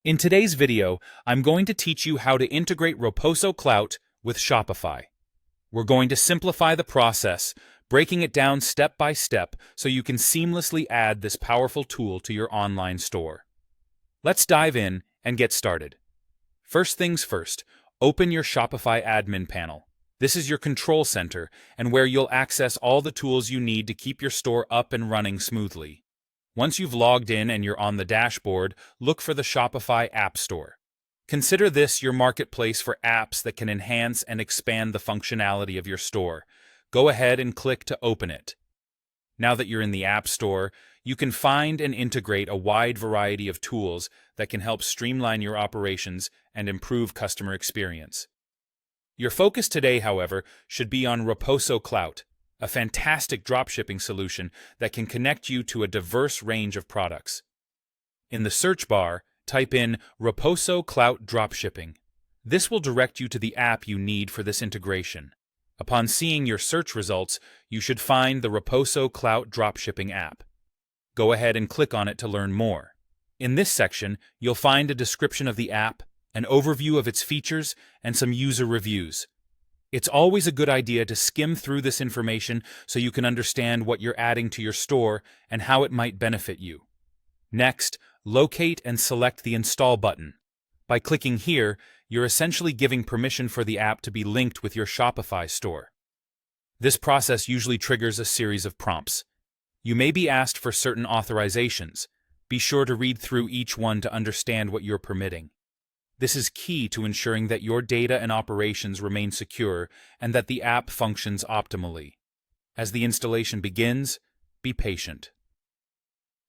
In today's video, I'm going to teach you how to integrate Roposo Clout with Shopify. We're going to simplify the process, breaking it down step by step so you can seamlessly add this powerful tool to your online store. Let's dive in and get started. First things first, open your Shopify admin panel. This is your control center and where you'll access all the tools you need to keep your store up and running smoothly. Once you've logged in and you're on the dashboard, look for the Shopify App Store. Consider this your marketplace for apps that can enhance and expand the functionality of your store. Go ahead and click to open it. Now that you're in the App Store, you can find and integrate a wide variety of tools that can help streamline your operations and improve customer experience. Your focus today, however, should be on Roposo Clout, a fantastic dropshipping solution that can connect you to a diverse range of products. In the search bar, type in Roposo Clout Dropshipping. This will direct you to the app you need for this integration. Upon seeing your search results, you should find the Roposo Clout Dropshipping app. Go ahead and click on it to learn more. In this section, you'll find a description of the app, an overview of its features, and some user reviews. It's always a good idea to skim through this information so you can understand what you're adding to your store and how it might benefit you. Next, locate and select the Install button. By clicking here, you're essentially giving permission for the app to be linked with your Shopify store. This process usually triggers a series of prompts. You may be asked for certain authorizations. Be sure to read through each one to understand what you're permitting. This is key to ensuring that your data and operations remain secure and that the app functions optimally. As the installation begins, be patient.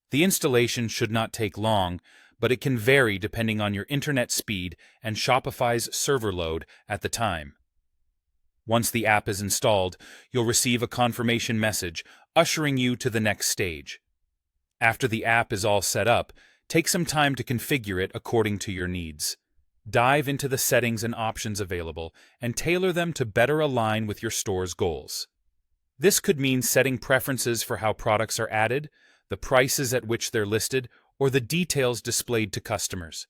The installation should not take long, but it can vary depending on your internet speed and Shopify's server load at the time. Once the app is installed, you'll receive a confirmation message ushering you to the next stage. After the app is all set up, take some time to configure it according to your needs. Dive into the settings and options available and tailor them to better align with your store's goals. This could mean setting preferences for how products are added, the prices at which they're listed, or the details displayed to customers.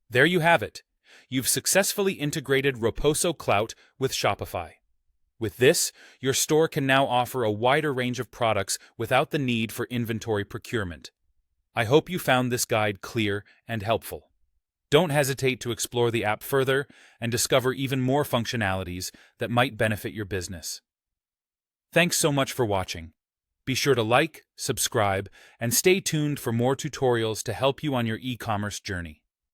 There you have it. You've successfully integrated Roposo Clout with Shopify. With this, your store can now offer a wider range of products without the need for inventory procurement. I hope you found this guide clear and helpful. Don't hesitate to explore the app further and discover even more functionalities that might benefit your business. Thanks so much for watching. Be sure to like, subscribe, and stay tuned for more tutorials to help you on your e-commerce journey.